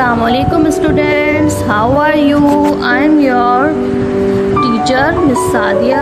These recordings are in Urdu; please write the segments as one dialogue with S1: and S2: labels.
S1: Assalamu alaikum students, how are you? I am your teacher Miss Sadia,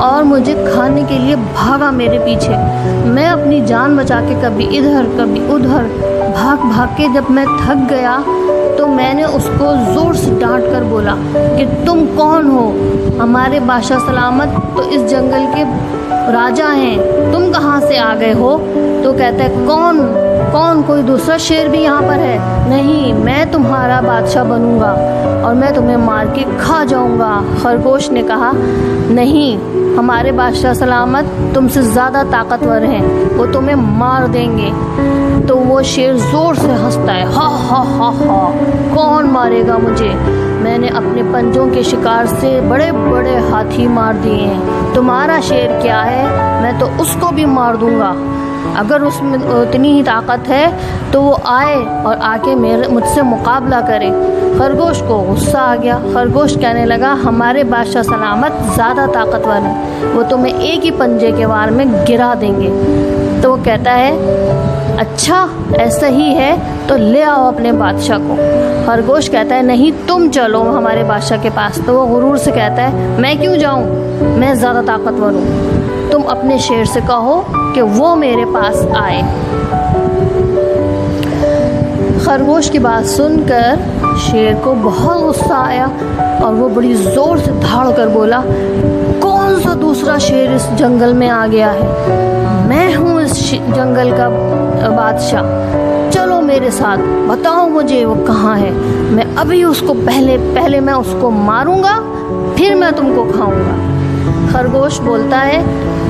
S1: اور مجھے کھانے کے لیے بھاگا میرے پیچھے۔ میں اپنی جان بچا کے کبھی ادھر کبھی ادھر بھاگ کے جب میں تھک گیا تو میں نے اس کو زور سے ڈانٹ کر بولا کہ تم کون ہو؟ ہمارے بادشاہ سلامت تو اس جنگل کے راجا ہیں، تم کہاں سے آ گئے ہو؟ تو کہتا ہے کون کوئی دوسرا شیر بھی یہاں پر ہے؟ نہیں، میں تمہارا بادشاہ بنوں گا اور میں تمہیں مار کے کھا جاؤں گا۔ خرگوش نے کہا نہیں، ہمارے بادشاہ سلامت تم سے زیادہ طاقتور ہیں، وہ تمہیں مار دیں گے۔ تو وہ شیر زور سے ہنستا ہے، ہا ہا ہا ہا، کون مارے گا مجھے؟ میں نے اپنے پنجوں کے شکار سے بڑے بڑے ہاتھی مار دیے ہیں، تمہارا شیر کیا ہے؟ میں تو اس کو بھی مار دوں گا۔ اگر اس میں اتنی ہی طاقت ہے تو وہ آئے اور آ کے مجھ سے مقابلہ کرے۔ خرگوش کو غصہ آ گیا۔ خرگوش کہنے لگا ہمارے بادشاہ سلامت زیادہ طاقتور ہیں، وہ تمہیں ایک ہی پنجے کے وار میں گرا دیں گے۔ تو وہ کہتا ہے اچھا ایسا ہی ہے تو لے آؤ اپنے بادشاہ کو۔ خرگوش کہتا ہے نہیں، تم چلو ہمارے بادشاہ کے پاس۔ تو وہ غرور سے کہتا ہے میں کیوں جاؤں، میں زیادہ طاقتور ہوں، تم اپنے شیر سے کہو کہ وہ میرے پاس آئے۔ خرگوش کی بات سن کر شیر کو بہت غصہ آیا اور وہ بڑی زور سے دھاڑ کر بولا کون سا دوسرا شیر اس جنگل میں آ گیا ہے؟ میں ہوں اس جنگل کا بادشاہ، چلو میرے ساتھ، بتاؤ مجھے وہ کہاں ہے، میں ابھی اس کو پہلے میں اس کو ماروں گا، پھر میں تم کو کھاؤں گا۔ خرگوش بولتا ہے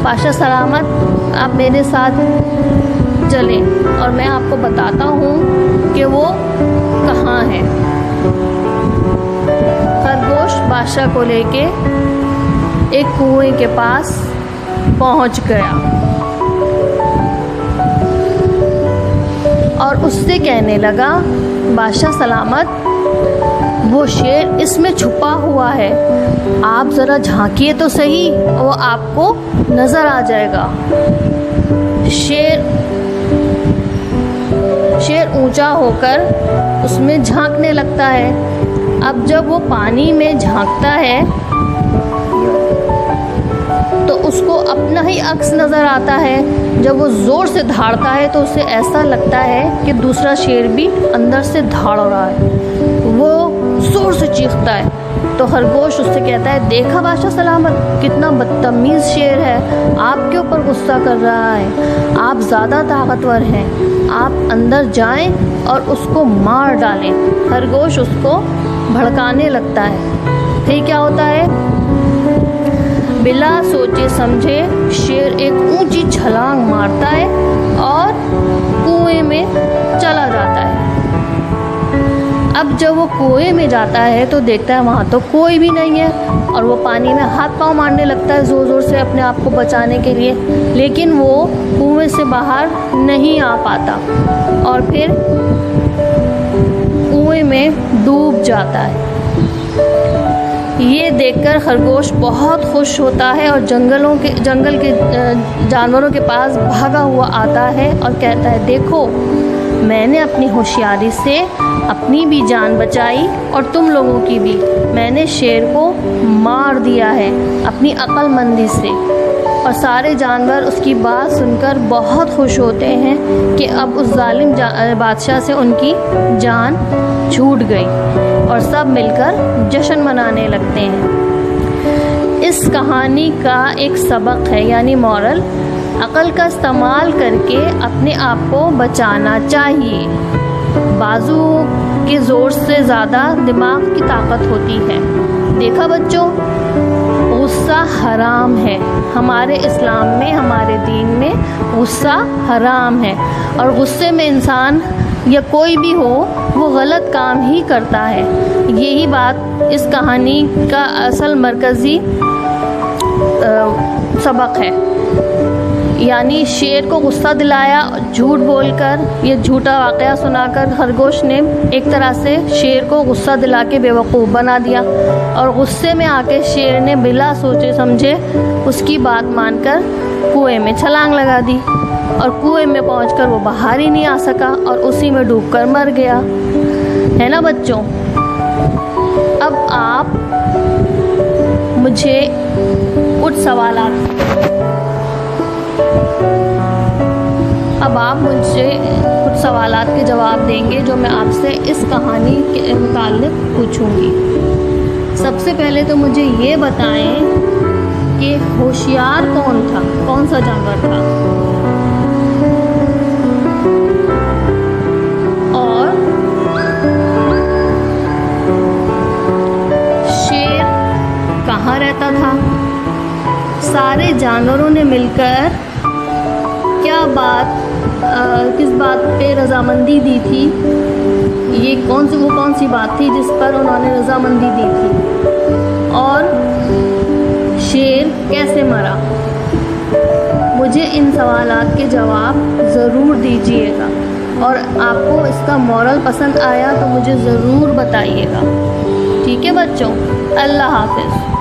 S1: بادشاہ سلامت آپ میرے ساتھ چلیں اور میں آپ کو بتاتا ہوں کہ وہ کہاں ہے۔ خرگوش بادشاہ کو لے کے ایک کنویں کے پاس پہنچ گیا اور اس سے کہنے لگا بادشاہ سلامت وہ شیر اس میں چھپا ہوا ہے، آپ ذرا جھانکیے تو صحیح، وہ آپ کو نظر آ جائے گا۔ شیر اونچا ہو کر اس میں جھانکنے لگتا ہے۔ اب جب وہ پانی میں جھانکتا ہے تو اس کو اپنا ہی عکس نظر آتا ہے۔ جب وہ زور سے دھاڑتا ہے تو اسے ایسا لگتا ہے کہ دوسرا شیر بھی اندر سے دھاڑ رہا ہے، وہ زور سے چیختا ہے۔ تو خرگوش اس سے کہتا ہے دیکھا بادشاہ سلامت کتنا بدتمیز شیر ہے، آپ کے اوپر غصہ کر رہا ہے، آپ زیادہ طاقتور ہیں، آپ اندر جائیں اور اس کو مار ڈالیں۔ خرگوش اس کو بھڑکانے لگتا ہے۔ پھر کیا ہوتا ہے؟ بلا سوچے سمجھے شیر ایک اونچی چھلانگ مارتا ہے اور کنویں میں چلا جاتا ہے۔ اب جب وہ کنویں میں جاتا ہے تو دیکھتا ہے وہاں تو کوئی بھی نہیں ہے اور وہ پانی میں ہاتھ پاؤں مارنے لگتا ہے زور زور سے اپنے آپ کو بچانے کے لیے، لیکن وہ کنویں سے باہر نہیں آ پاتا اور پھر کنویں میں ڈوب جاتا ہے۔ یہ دیکھ کر خرگوش بہت خوش ہوتا ہے اور جنگل کے جانوروں کے پاس بھاگا ہوا آتا ہے اور کہتا ہے دیکھو میں نے اپنی ہوشیاری سے اپنی بھی جان بچائی اور تم لوگوں کی بھی، میں نے شیر کو مار دیا ہے اپنی عقل مندی سے۔ اور سارے جانور اس کی بات سن کر بہت خوش ہوتے ہیں کہ اب اس ظالم بادشاہ سے ان کی جان چھوٹ گئی اور سب مل کر جشن منانے لگتے ہیں۔ اس کہانی کا ایک سبق ہے یعنی مورل، عقل کا استعمال کر کے اپنے آپ کو بچانا چاہیے۔ بازو کے زور سے زیادہ دماغ کی طاقت ہوتی ہے۔ دیکھا بچوں، غصہ حرام ہے، ہمارے اسلام میں ہمارے دین میں غصہ حرام ہے، اور غصے میں انسان یا کوئی بھی ہو وہ غلط کام ہی کرتا ہے۔ یہی بات اس کہانی کا اصل مرکزی سبق ہے، یعنی شیر کو غصہ دلایا جھوٹ بول کر، یہ جھوٹا واقعہ سنا کر خرگوش نے ایک طرح سے شیر کو غصہ دلا کے بیوقوف بنا دیا، اور غصے میں آ کے شیر نے بلا سوچے سمجھے اس کی بات مان کر کنویں میں چھلانگ لگا دی، اور کنویں میں پہنچ کر وہ باہر ہی نہیں آ سکا اور اسی میں ڈوب کر مر گیا، ہے نا بچوں؟ اب آپ مجھے کچھ سوالات۔ اب آپ مجھے کچھ سوالات کے جواب دیں گے جو میں آپ سے اس کہانی کے متعلق پوچھوں گی۔ سب سے پہلے تو مجھے یہ بتائیں کہ ہوشیار کون تھا، کون سا جانور تھا؟ اور شیر کہاں رہتا تھا؟ سارے جانوروں نے مل کر کس بات پہ رضامندی دی تھی؟ وہ کون سی بات تھی جس پر انہوں نے رضامندی دی تھی؟ اور شیر کیسے مرا؟ مجھے ان سوالات کے جواب ضرور دیجیے گا، اور آپ کو اس کا مورل پسند آیا تو مجھے ضرور بتائیے گا۔ ٹھیک ہے بچوں، اللہ حافظ۔